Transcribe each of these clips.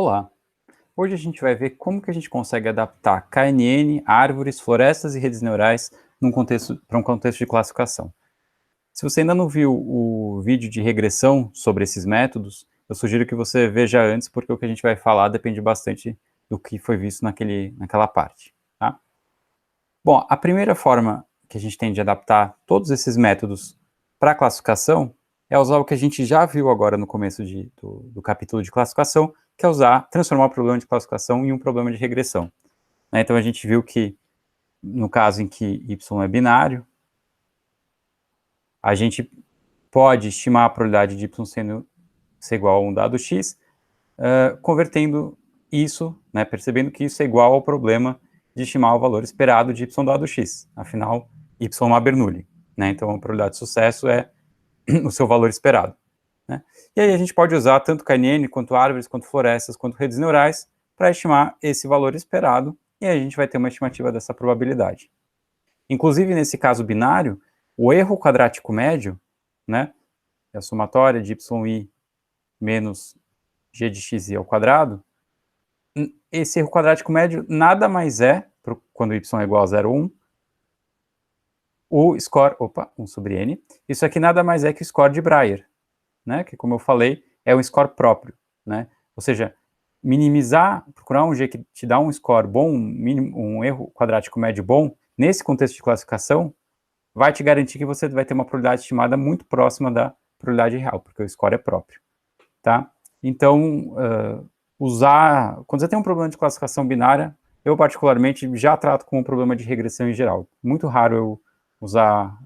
Olá! Hoje a gente vai ver como que a gente consegue adaptar KNN, árvores, florestas e redes neurais para um contexto de classificação. Se você ainda não viu o vídeo de regressão sobre esses métodos, eu sugiro que você veja antes, porque o que a gente vai falar depende bastante do que foi visto naquela parte. Tá? Bom, a primeira forma que a gente tem de adaptar todos esses métodos para a classificação é usar o que a gente já viu agora no começo do capítulo de classificação, que é transformar o problema de classificação em um problema de regressão. Então a gente viu que, no caso em que y é binário, a gente pode estimar a probabilidade de y ser igual a um dado x, convertendo isso, percebendo que isso é igual ao problema de estimar o valor esperado de y dado x. Afinal, y é uma Bernoulli. Então a probabilidade de sucesso é o seu valor esperado. E aí a gente pode usar tanto KNN, quanto árvores, quanto florestas, quanto redes neurais, para estimar esse valor esperado, e aí a gente vai ter uma estimativa dessa probabilidade. Inclusive, nesse caso binário, o erro quadrático médio, é a somatória de yi menos g de xi ao quadrado, esse erro quadrático médio nada mais é, quando y é igual a 0 ou 1, o score, 1 sobre n, isso aqui nada mais é que o score de Breyer, que, como eu falei, é um score próprio, ou seja, procurar um G que te dá um score bom, um erro quadrático médio bom, nesse contexto de classificação, vai te garantir que você vai ter uma probabilidade estimada muito próxima da probabilidade real, porque o score é próprio, tá? Então, quando você tem um problema de classificação binária, eu particularmente já trato como um problema de regressão em geral. Muito raro eu usar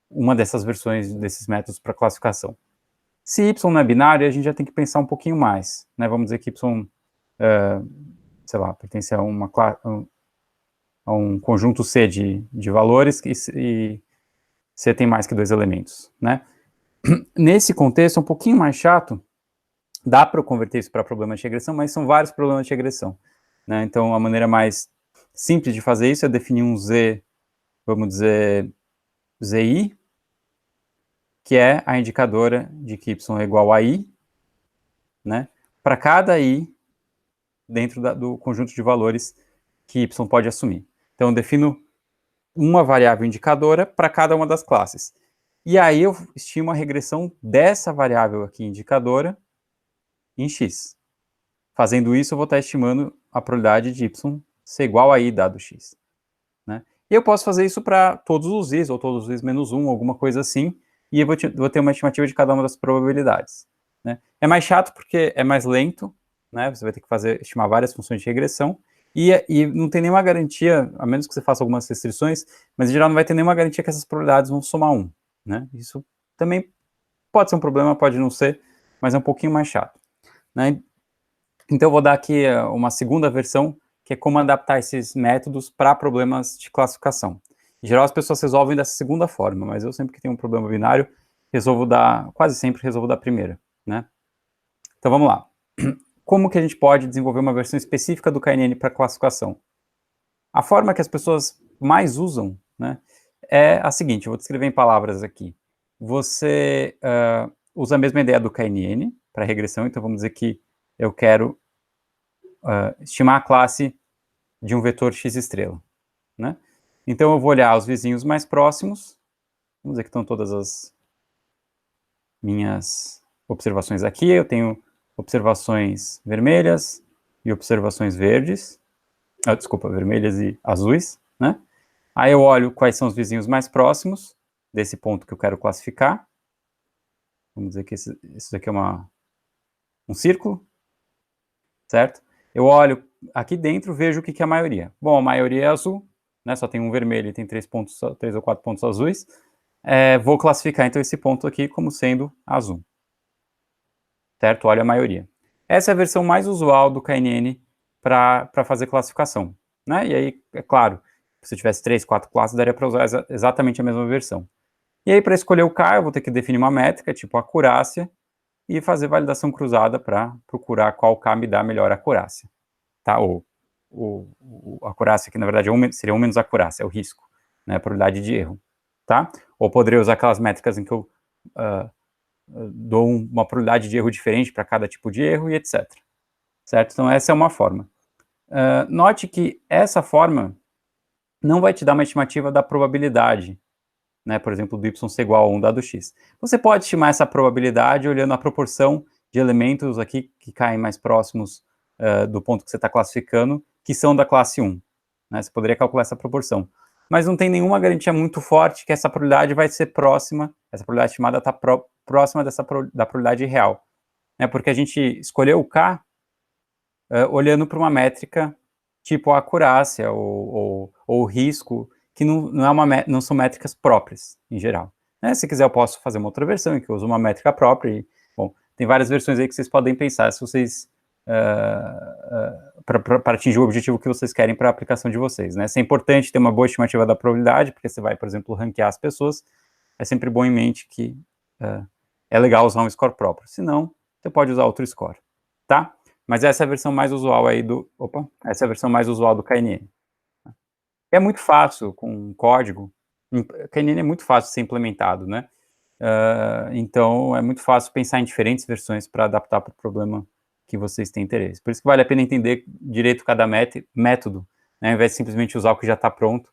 uma dessas versões desses métodos para classificação. Se y não é binário, a gente já tem que pensar um pouquinho mais, Vamos dizer que y, sei lá, pertence a um conjunto C de valores e C tem mais que 2 elementos, Nesse contexto, é um pouquinho mais chato, dá para eu converter isso para problema de regressão, mas são vários problemas de regressão, Então, a maneira mais simples de fazer isso é definir um Z, vamos dizer, ZI, que é a indicadora de que y é igual a i, para cada i dentro do conjunto de valores que y pode assumir. Então, eu defino uma variável indicadora para cada uma das classes. E aí eu estimo a regressão dessa variável aqui indicadora em x. Fazendo isso, eu vou estar estimando a probabilidade de y ser igual a i dado x. E eu posso fazer isso para todos os i's, ou todos os i's menos 1, alguma coisa assim, e eu vou ter uma estimativa de cada uma das probabilidades. É mais chato porque é mais lento, você vai ter que estimar várias funções de regressão, e não tem nenhuma garantia, a menos que você faça algumas restrições, mas em geral não vai ter nenhuma garantia que essas probabilidades vão somar 1. Isso também pode ser um problema, pode não ser, mas é um pouquinho mais chato. Então eu vou dar aqui uma segunda versão, que é como adaptar esses métodos para problemas de classificação. Em geral, as pessoas resolvem dessa segunda forma, mas eu sempre que tenho um problema binário, quase sempre resolvo da primeira, Então vamos lá. Como que a gente pode desenvolver uma versão específica do KNN para classificação? A forma que as pessoas mais usam, é a seguinte, eu vou descrever em palavras aqui. Você usa a mesma ideia do KNN para regressão, então vamos dizer que eu quero estimar a classe de um vetor x estrela, Então eu vou olhar os vizinhos mais próximos, vamos dizer que estão todas as minhas observações aqui, eu tenho observações vermelhas e observações verdes, vermelhas e azuis, Aí eu olho quais são os vizinhos mais próximos desse ponto que eu quero classificar, vamos dizer que isso daqui é um círculo, certo? Eu olho aqui dentro, vejo o que é a maioria. Bom, a maioria é azul, só tem um vermelho e tem 3 ou 4 pontos azuis. Vou classificar, então, esse ponto aqui como sendo azul. Certo? Olha a maioria. Essa é a versão mais usual do KNN para fazer classificação. E aí, é claro, se eu tivesse 3, 4 classes, daria para usar exatamente a mesma versão. E aí, para escolher o K, eu vou ter que definir uma métrica, tipo acurácia, e fazer validação cruzada para procurar qual K me dá melhor acurácia. Ou acurácia, que na verdade seria 1 menos acurácia, é o risco, a probabilidade de erro. Ou poderia usar aquelas métricas em que eu dou uma probabilidade de erro diferente para cada tipo de erro e etc. certo? Então, essa é uma forma. Note que essa forma não vai te dar uma estimativa da probabilidade, né? Por exemplo, do y ser igual a 1 dado x. Você pode estimar essa probabilidade olhando a proporção de elementos aqui que caem mais próximos do ponto que você está classificando, que são da classe 1. Né? Você poderia calcular essa proporção. Mas não tem nenhuma garantia muito forte que essa probabilidade vai ser próxima, essa probabilidade estimada está próxima da probabilidade real. Né? Porque a gente escolheu o K olhando para uma métrica tipo a acurácia ou o risco, que não são métricas próprias, em geral. Né? Se quiser, eu posso fazer uma outra versão em que eu uso uma métrica própria. E, bom, tem várias versões aí que vocês podem pensar se vocês para atingir o objetivo que vocês querem para a aplicação de vocês. Né? Se é importante ter uma boa estimativa da probabilidade, porque você vai, por exemplo, ranquear as pessoas, é sempre bom em mente que é legal usar um score próprio. Se não, você pode usar outro score, tá? Mas essa é a versão mais usual aí essa é a versão mais usual do KNN. É muito fácil com código, KNN é muito fácil de ser implementado, né? Então é muito fácil pensar em diferentes versões para adaptar para o problema que vocês têm interesse. Por isso que vale a pena entender direito cada método, né, ao invés de simplesmente usar o que já está pronto,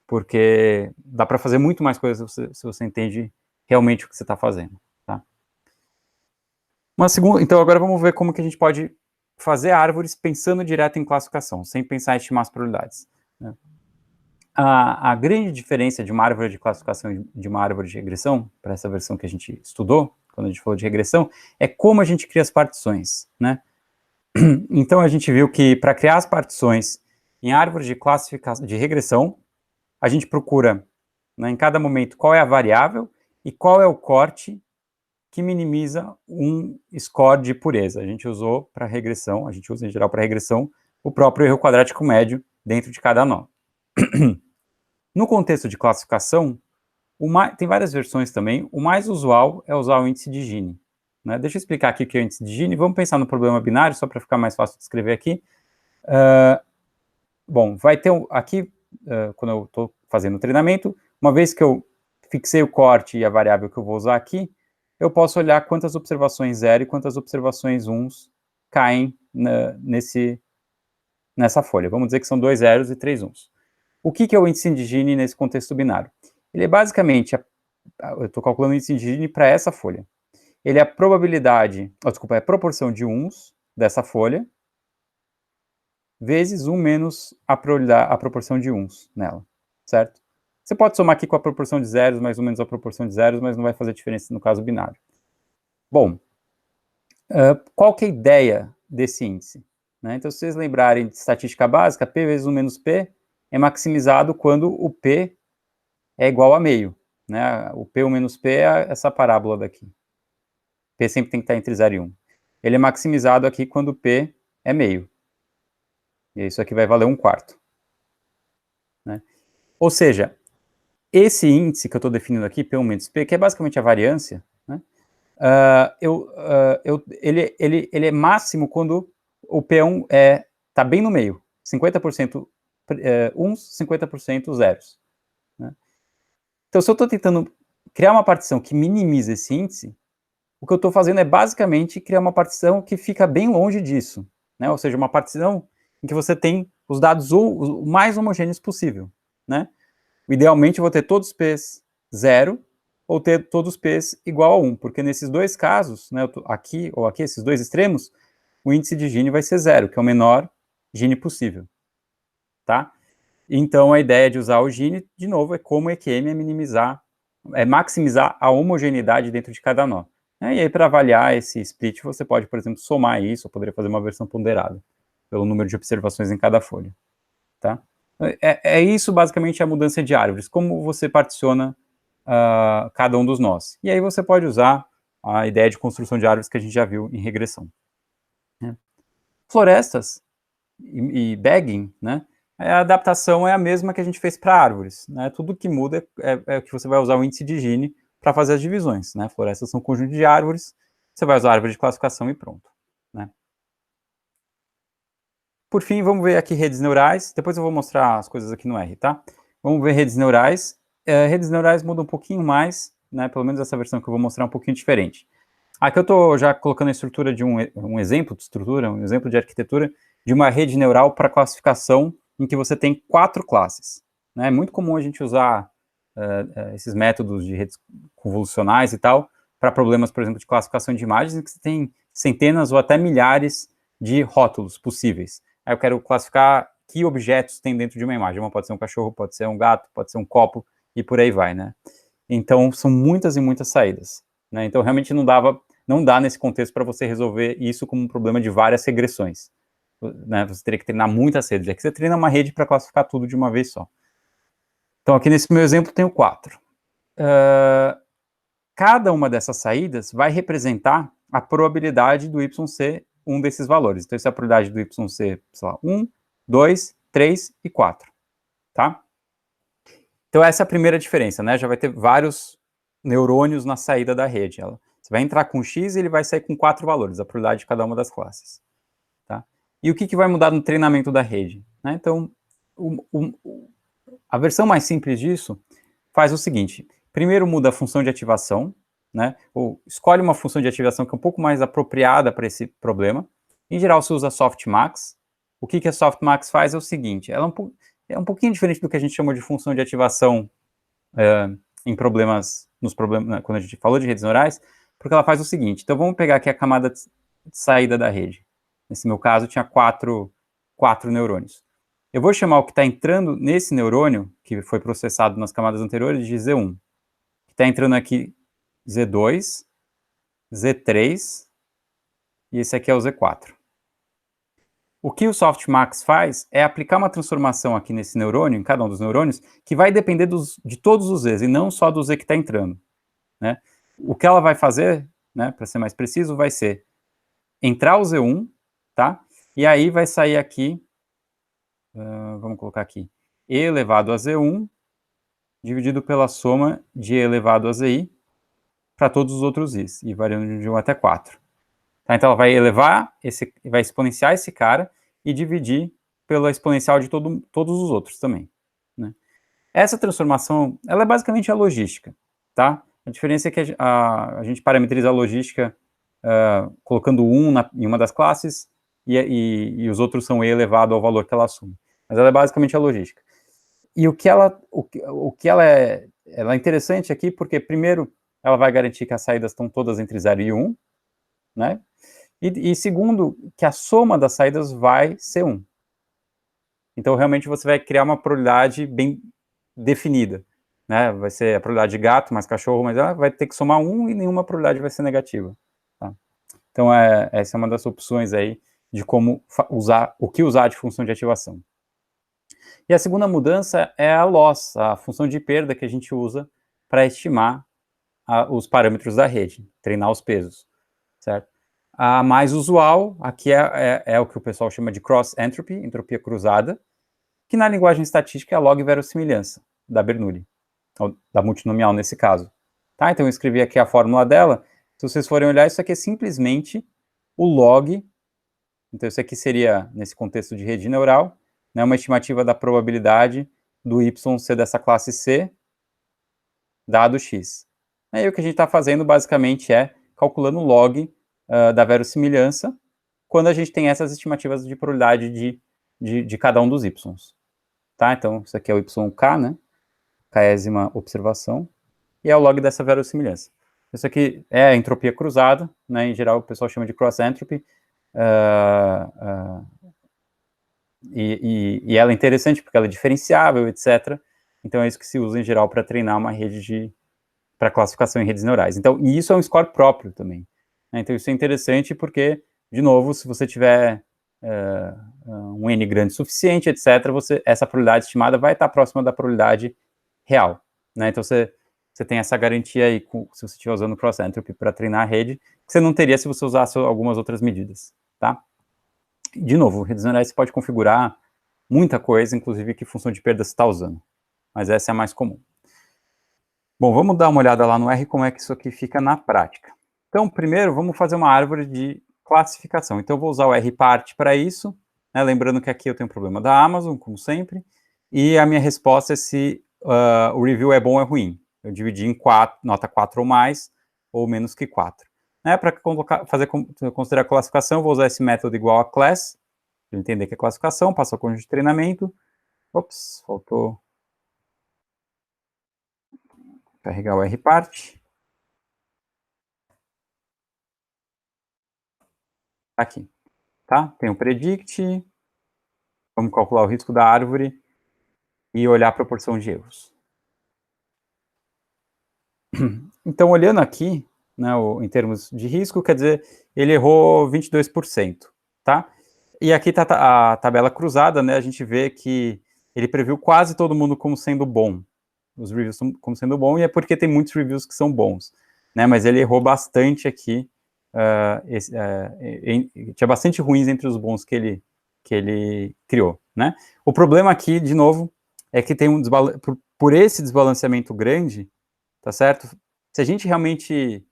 porque dá para fazer muito mais coisas se você entende realmente o que você está fazendo, tá? Então agora vamos ver como que a gente pode fazer árvores pensando direto em classificação, sem pensar em estimar as probabilidades. Né? A grande diferença de uma árvore de classificação e de uma árvore de regressão, para essa versão que a gente estudou, quando a gente falou de regressão, é como a gente cria as partições, né? Então a gente viu que para criar as partições em árvore de classificação, de regressão, a gente procura, né, em cada momento, qual é a variável e qual é o corte que minimiza um score de pureza. A gente usou para regressão, a gente usa em geral para regressão, o próprio erro quadrático médio dentro de cada nó. No contexto de classificação, tem várias versões também, o mais usual é usar o índice de Gini. Né? Deixa eu explicar aqui o que é o índice de Gini, vamos pensar no problema binário, só para ficar mais fácil de escrever aqui. Bom, vai ter aqui, quando eu estou fazendo o treinamento, uma vez que eu fixei o corte e a variável que eu vou usar aqui, eu posso olhar quantas observações 0 e quantas observações 1 caem nessa folha. Vamos dizer que são 2 zeros e 3 1s. O que é o índice de Gini nesse contexto binário? Ele é basicamente, eu estou calculando o índice de Gini para essa folha. Ele é a probabilidade, é a proporção de 1s dessa folha, vezes 1 menos a proporção de 1s nela, certo? Você pode somar aqui com a proporção de zeros, mais ou menos a proporção de zeros, mas não vai fazer diferença no caso binário. Bom, qual que é a ideia desse índice? Né? Então, se vocês lembrarem de estatística básica, P vezes 1 menos P é maximizado quando o P é igual a meio. Né? O P1 menos P é essa parábola daqui. P sempre tem que estar entre 0 e 1. Ele é maximizado aqui quando P é meio. E isso aqui vai valer 1/4. Né? Ou seja, esse índice que eu estou definindo aqui, P1 menos P, que é basicamente a variância, né? Ele é máximo quando o P1 está bem no meio. 50% uns, 50% zeros. Né? Então, se eu estou tentando criar uma partição que minimiza esse índice, o que eu estou fazendo é basicamente criar uma partição que fica bem longe disso. Né? Ou seja, uma partição em que você tem os dados o mais homogêneos possível. Né? Idealmente, eu vou ter todos os P's 0 ou ter todos os P's igual a 1, porque nesses dois casos, né, aqui ou aqui, esses dois extremos, o índice de Gini vai ser 0, que é o menor Gini possível. Tá? Então, a ideia de usar o Gini, de novo, é como EQM é maximizar a homogeneidade dentro de cada nó. E aí, para avaliar esse split, você pode, por exemplo, somar isso, ou poderia fazer uma versão ponderada, pelo número de observações em cada folha. Tá? Isso, basicamente, a mudança de árvores, como você particiona cada um dos nós. E aí você pode usar a ideia de construção de árvores que a gente já viu em regressão. Né? Florestas e bagging, né? A adaptação é a mesma que a gente fez para árvores. Né? Tudo que muda é que você vai usar o índice de Gini para fazer as divisões. Né? Florestas são um conjunto de árvores, você vai usar a árvore de classificação e pronto. Né? Por fim, vamos ver aqui redes neurais. Depois eu vou mostrar as coisas aqui no R, tá? Vamos ver redes neurais. Redes neurais mudam um pouquinho mais, né? Pelo menos essa versão que eu vou mostrar é um pouquinho diferente. Aqui eu estou já colocando a estrutura de um exemplo de estrutura, um exemplo de arquitetura de uma rede neural para classificação em que você tem 4 classes. Né? É muito comum a gente usar esses métodos de redes convolucionais e tal para problemas, por exemplo, de classificação de imagens em que você tem centenas ou até milhares de rótulos possíveis. Aí eu quero classificar que objetos tem dentro de uma imagem. Uma pode ser um cachorro, pode ser um gato, pode ser um copo e por aí vai, né? Então, são muitas e muitas saídas. Né? Então, realmente não dá nesse contexto para você resolver isso como um problema de várias regressões. Né? Você teria que treinar muitas redes. Aqui você treina uma rede para classificar tudo de uma vez só. Então, aqui nesse meu exemplo, tenho 4. Cada uma dessas saídas vai representar a probabilidade do y ser um desses valores. Então, essa é a probabilidade do y ser, sei lá, 1, 2, 3 e 4. Tá? Então, essa é a primeira diferença, né? Já vai ter vários neurônios na saída da rede. Você vai entrar com x e ele vai sair com 4 valores, a probabilidade de cada uma das classes. Tá? E o que vai mudar no treinamento da rede? Né? Então, a versão mais simples disso faz o seguinte. Primeiro muda a função de ativação, né? Ou escolhe uma função de ativação que é um pouco mais apropriada para esse problema. Em geral, se usa softmax. O que a softmax faz é o seguinte, ela é um pouquinho diferente do que a gente chama de função de ativação em problemas, né, quando a gente falou de redes neurais, porque ela faz o seguinte. Então, vamos pegar aqui a camada de saída da rede. Nesse meu caso, tinha 4 neurônios. Eu vou chamar o que está entrando nesse neurônio, que foi processado nas camadas anteriores, de Z1. Que está entrando aqui Z2, Z3, e esse aqui é o Z4. O que o softmax faz é aplicar uma transformação aqui nesse neurônio, em cada um dos neurônios, que vai depender de todos os Zs, e não só do Z que está entrando. Né? O que ela vai fazer, né, para ser mais preciso, vai ser entrar o Z1, tá? E aí vai sair aqui, vamos colocar aqui, E elevado a Z1, dividido pela soma de E elevado a ZI, para todos os outros Is, e variando de 1 até 4. Tá? Então ela vai vai exponenciar esse cara e dividir pela exponencial de todos os outros também. Né? Essa transformação, ela é basicamente a logística, tá? A diferença é que a gente parametriza a logística colocando 1 em uma das classes e os outros são E elevado ao valor que ela assume. Mas ela é basicamente a logística. E o que ela é interessante aqui, porque primeiro, ela vai garantir que as saídas estão todas entre 0 e 1, né? E segundo, que a soma das saídas vai ser 1. Então, realmente, você vai criar uma probabilidade bem definida. Né? Vai ser a probabilidade de gato mais cachorro, mas ela vai ter que somar 1 e nenhuma probabilidade vai ser negativa. Tá? Então, essa é uma das opções aí de como usar, o que usar de função de ativação. E a segunda mudança é a loss, a função de perda que a gente usa para estimar os parâmetros da rede, treinar os pesos, certo? A mais usual aqui é o que o pessoal chama de cross entropy, entropia cruzada, que na linguagem estatística é a log verossimilhança da Bernoulli, ou da multinomial nesse caso. Tá? Então eu escrevi aqui a fórmula dela. Se vocês forem olhar, isso aqui é simplesmente o log. Então isso aqui seria, nesse contexto de rede neural, né, uma estimativa da probabilidade do y ser dessa classe C, dado x. Aí o que a gente está fazendo basicamente é calculando o log da verossimilhança quando a gente tem essas estimativas de probabilidade de cada um dos y's. Tá? Então, isso aqui é o YK, né? Késima observação, e é o log dessa verossimilhança. Isso aqui é a entropia cruzada, né? Em geral o pessoal chama de cross entropy, e ela é interessante porque ela é diferenciável, etc. Então é isso que se usa em geral para treinar uma rede para classificação em redes neurais. Então, e isso é um score próprio também. Né? Então isso é interessante porque, de novo, se você tiver um N grande o suficiente, etc., essa probabilidade estimada vai estar próxima da probabilidade real. Né? Então você tem essa garantia aí, se você estiver usando o cross entropy para treinar a rede, que você não teria se você usasse algumas outras medidas. Tá? De novo, redes neurais você pode configurar muita coisa, inclusive que função de perda você está usando. Mas essa é a mais comum. Bom, vamos dar uma olhada lá no R como é que isso aqui fica na prática. Então, primeiro, vamos fazer uma árvore de classificação. Então, eu vou usar o rpart para isso, né? Lembrando que aqui eu tenho um problema da Amazon, como sempre, e a minha resposta é se o review é bom ou é ruim. Eu dividi em 4, nota 4 ou mais, ou menos que 4. né? Para considerar a classificação, eu vou usar esse método igual a class, para entender que é classificação, passa ao conjunto de treinamento. Ops, faltou carregar o rpart. Aqui, tá? Tem o predict, vamos calcular o risco da árvore e olhar a proporção de erros. Então, olhando aqui, né, em termos de risco, quer dizer, ele errou 22%, tá? E aqui tá a tabela cruzada, né, a gente vê que ele previu quase todo mundo como sendo bom, os reviews como sendo bom, e é porque tem muitos reviews que são bons, né, mas ele errou bastante aqui, tinha bastante ruins entre os bons que ele criou, né? O problema aqui, de novo, é que tem por esse desbalanceamento grande, tá certo? Se a gente realmente,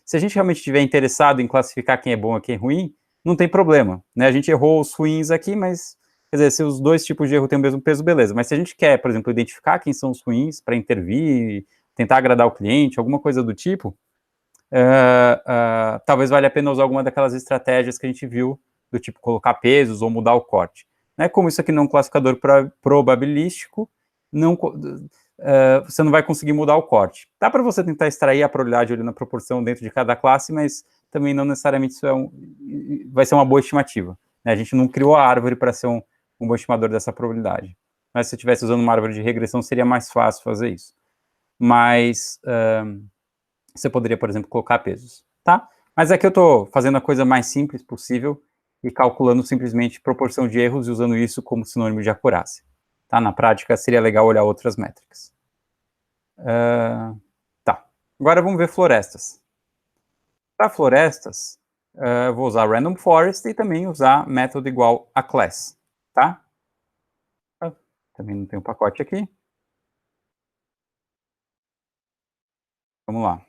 se a gente realmente estiver interessado em classificar quem é bom e quem é ruim, não tem problema, né? A gente errou os ruins aqui, mas, quer dizer, se os dois tipos de erro têm o mesmo peso, beleza. Mas se a gente quer, por exemplo, identificar quem são os ruins para intervir, tentar agradar o cliente, alguma coisa do tipo, talvez valha a pena usar alguma daquelas estratégias que a gente viu, do tipo colocar pesos ou mudar o corte. Né? Como isso aqui não é um classificador probabilístico, você não vai conseguir mudar o corte. Dá para você tentar extrair a probabilidade ali na proporção dentro de cada classe, mas também não necessariamente isso vai ser uma boa estimativa. Né? A gente não criou a árvore para ser um bom estimador dessa probabilidade. Mas se eu estivesse usando uma árvore de regressão, seria mais fácil fazer isso. Mas você poderia, por exemplo, colocar pesos, tá? Mas aqui eu estou fazendo a coisa mais simples possível e calculando simplesmente proporção de erros e usando isso como sinônimo de acurácia. Tá? Na prática, seria legal olhar outras métricas. Tá. Agora vamos ver florestas. Para florestas, eu vou usar random forest e também usar método igual a class, tá? Também não tem um pacote aqui. Vamos lá.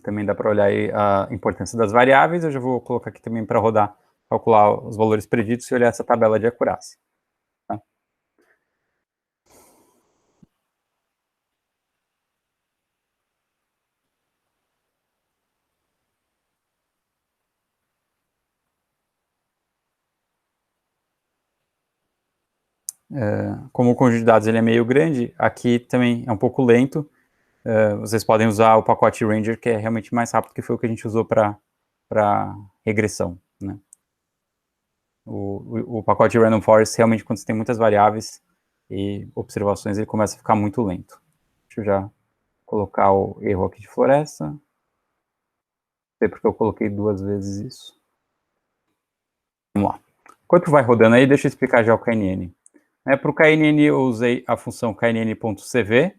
Também dá para olhar aí a importância das variáveis. Eu já vou colocar aqui também para rodar, calcular os valores preditos e olhar essa tabela de acurácia. Tá? Como o conjunto de dados ele é meio grande, aqui também é um pouco lento. Vocês podem usar o pacote Ranger, que é realmente mais rápido, que foi o que a gente usou para regressão. Né? O pacote Random Forest, realmente, quando você tem muitas variáveis e observações, ele começa a ficar muito lento. Deixa eu já colocar o erro aqui de floresta. Não sei porque eu coloquei 2 vezes isso. Vamos lá. Enquanto vai rodando aí, deixa eu explicar já o KNN. Para o KNN, eu usei a função knn.cv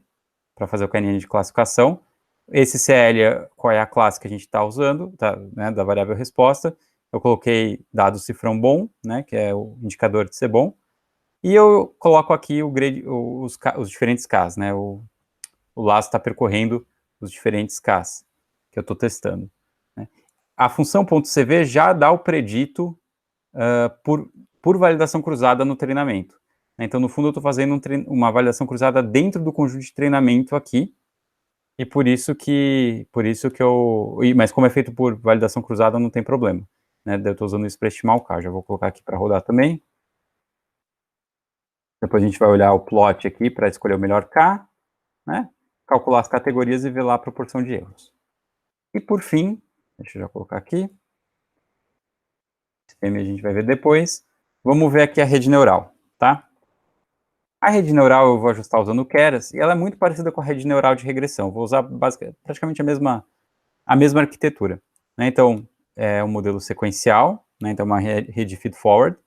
para fazer o KNN de classificação. Esse CL, qual é a classe que a gente está usando, né, da variável resposta. Eu coloquei dado cifrão bom, né, que é o indicador de ser bom. E eu coloco aqui os diferentes Ks, né, o laço está percorrendo os diferentes Ks que eu estou testando. Né. A função .cv já dá o predito por validação cruzada no treinamento. Então, no fundo, eu estou fazendo uma validação cruzada dentro do conjunto de treinamento aqui, e por isso que mas como é feito por validação cruzada, não tem problema. Né? Eu estou usando isso para estimar o K. Já vou colocar aqui para rodar também. Depois a gente vai olhar o plot aqui para escolher o melhor K, né? Calcular as categorias e ver lá a proporção de erros. E por fim, deixa eu já colocar aqui. Esse PM a gente vai ver depois. Vamos ver aqui a rede neural, tá? A rede neural eu vou ajustar usando o Keras, e ela é muito parecida com a rede neural de regressão. Vou usar praticamente a mesma arquitetura. Né? Então, é um modelo sequencial, né? Então uma rede feed-forward.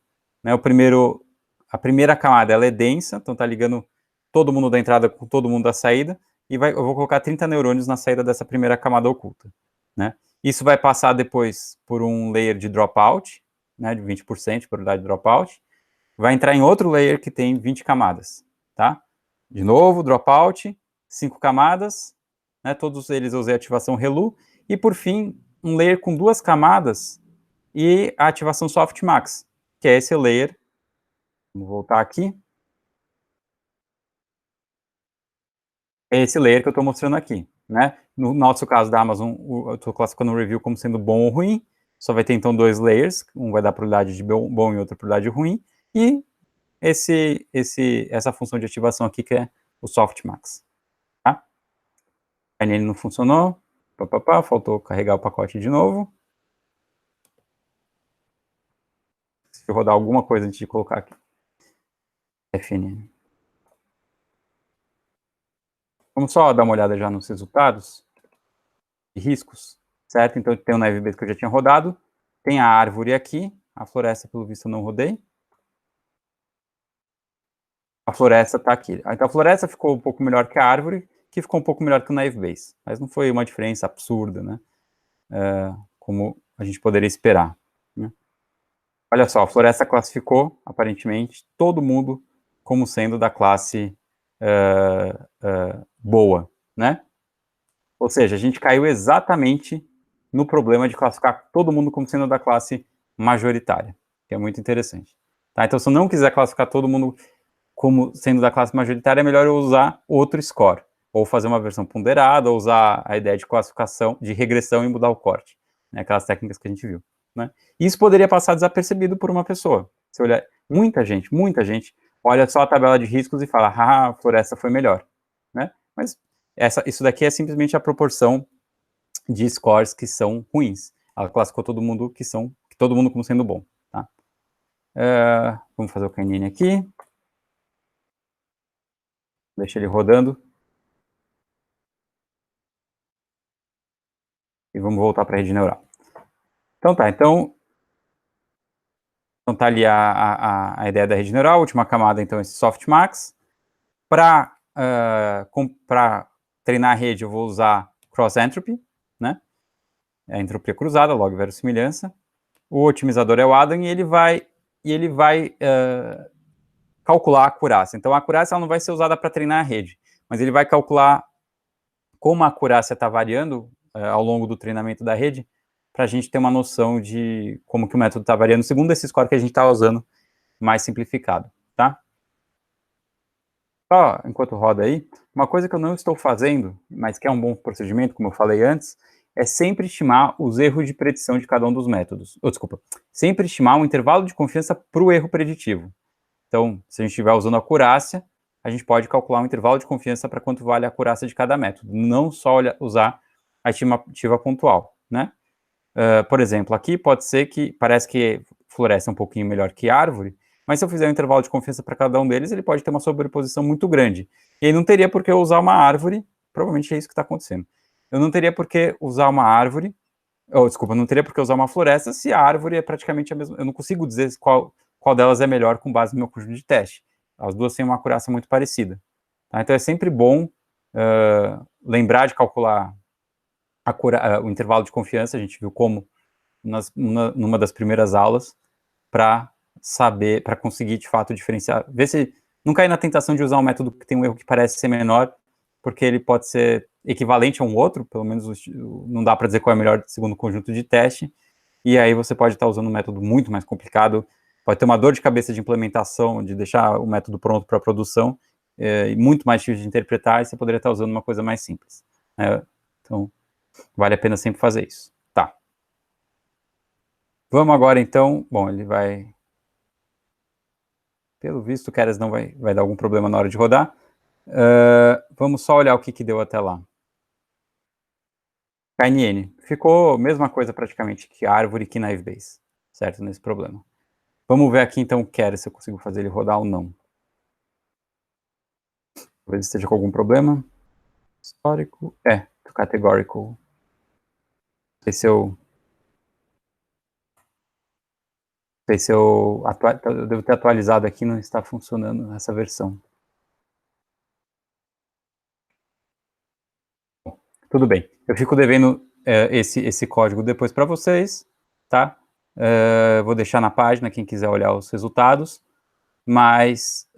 Né? A primeira camada ela é densa, então está ligando todo mundo da entrada com todo mundo da saída, e eu vou colocar 30 neurônios na saída dessa primeira camada oculta. Né? Isso vai passar depois por um layer de dropout, né, de 20% de probabilidade de dropout, vai entrar em outro layer que tem 20 camadas, tá? De novo, dropout, 5 camadas, né, todos eles eu usei ativação ReLU, e por fim, um layer com 2 camadas e a ativação softmax, que é esse layer, vamos voltar aqui, é esse layer que eu estou mostrando aqui, né? No nosso caso da Amazon, eu estou classificando o review como sendo bom ou ruim, só vai ter então 2 layers, um vai dar probabilidade de bom e outro probabilidade ruim, e essa função de ativação aqui que é o softmax, tá? A NN não funcionou, faltou carregar o pacote de novo. Se eu rodar alguma coisa antes de colocar aqui. FNN. Vamos só dar uma olhada já nos resultados de riscos, certo? Então tem o NiveBase que eu já tinha rodado, tem a árvore aqui, a floresta pelo visto eu não rodei. A floresta está aqui. Então a floresta ficou um pouco melhor que a árvore, que ficou um pouco melhor que o NiveBase, mas não foi uma diferença absurda, né? Como a gente poderia esperar, né? Olha só, a floresta classificou, aparentemente, todo mundo como sendo da classe boa, né? Ou seja, a gente caiu exatamente no problema de classificar todo mundo como sendo da classe majoritária, que é muito interessante. Tá? Então, se eu não quiser classificar todo mundo como sendo da classe majoritária, é melhor eu usar outro score, ou fazer uma versão ponderada, ou usar a ideia de classificação, de regressão e mudar o corte, né? Aquelas técnicas que a gente viu, né? Isso poderia passar desapercebido por uma pessoa. Se olhar, muita gente olha só a tabela de riscos e fala, a floresta foi melhor, né? Mas isso daqui é simplesmente a proporção de scores que são ruins. Ela classificou todo mundo como sendo bom, tá? Vamos fazer o KNN aqui. Deixa ele rodando. E vamos voltar para a rede neural. Então tá, então tá ali a ideia da rede neural, a última camada, então, esse softmax. Para treinar a rede, eu vou usar cross entropy, né? É a entropia cruzada, log verossimilhança. O otimizador é o Adam e ele vai calcular a acurácia. Então, a acurácia ela não vai ser usada para treinar a rede, mas ele vai calcular como a acurácia está variando ao longo do treinamento da rede, para a gente ter uma noção de como que o método está variando, segundo esse score que a gente está usando, mais simplificado, tá? Só, enquanto roda aí, uma coisa que eu não estou fazendo, mas que é um bom procedimento, como eu falei antes, é sempre estimar os erros de predição de cada um dos métodos. Sempre estimar um intervalo de confiança para o erro preditivo. Então, se a gente estiver usando a acurácia, a gente pode calcular um intervalo de confiança para quanto vale a acurácia de cada método, não só usar a estimativa pontual, né? Por exemplo, aqui pode ser que, parece que floresta um pouquinho melhor que árvore, mas se eu fizer um intervalo de confiança para cada um deles, ele pode ter uma sobreposição muito grande. E aí não teria por que eu usar uma árvore, provavelmente é isso que está acontecendo. Eu não teria por que usar uma árvore, não teria por que usar uma floresta se a árvore é praticamente a mesma. Eu não consigo dizer qual delas é melhor com base no meu conjunto de teste. As duas têm uma acurácia muito parecida. Tá? Então é sempre bom lembrar de calcular o intervalo de confiança, a gente viu como numa das primeiras aulas, para conseguir de fato diferenciar, ver se não cair na tentação de usar um método que tem um erro que parece ser menor, porque ele pode ser equivalente a um outro, pelo menos não dá para dizer qual é melhor segundo o conjunto de teste, e aí você pode estar usando um método muito mais complicado, pode ter uma dor de cabeça de implementação, de deixar o método pronto para produção, e muito mais difícil de interpretar, e você poderia estar usando uma coisa mais simples. Então, vale a pena sempre fazer isso. Tá. Vamos agora, então... Bom, ele vai... Pelo visto, o Keras não vai dar algum problema na hora de rodar. Vamos só olhar o que deu até lá. KNN. Ficou a mesma coisa praticamente que árvore que NiveBase, certo? Nesse problema. Vamos ver aqui, então, o Keras, se eu consigo fazer ele rodar ou não. Talvez esteja com algum problema. Histórico. Categorical. Não sei se eu devo ter atualizado aqui, não está funcionando essa versão. Bom, tudo bem. Eu fico devendo esse código depois para vocês, tá? Vou deixar na página, quem quiser olhar os resultados, mas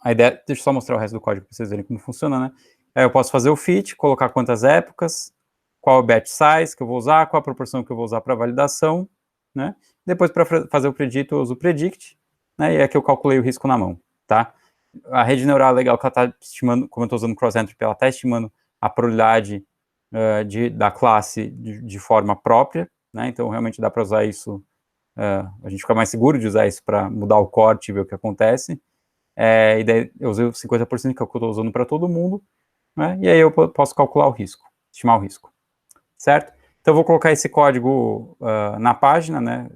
a ideia... Deixa eu só mostrar o resto do código para vocês verem como funciona, né? Eu posso fazer o fit, colocar quantas épocas, qual o batch size que eu vou usar, qual a proporção que eu vou usar para validação, né? Depois, para fazer o predict, eu uso o predict, né? E aqui eu calculei o risco na mão, tá? A rede neural é legal que ela está estimando, como eu estou usando cross entropy, ela está estimando a probabilidade da classe de forma própria, né? Então realmente dá para usar isso, a gente fica mais seguro de usar isso para mudar o corte e ver o que acontece. E daí eu usei o 50%, que é o que eu estou usando para todo mundo, né? E aí eu posso calcular o risco, estimar o risco, certo? Então eu vou colocar esse código na página, né?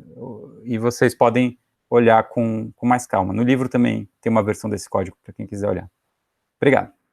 E vocês podem olhar com mais calma. No livro também tem uma versão desse código para quem quiser olhar. Obrigado.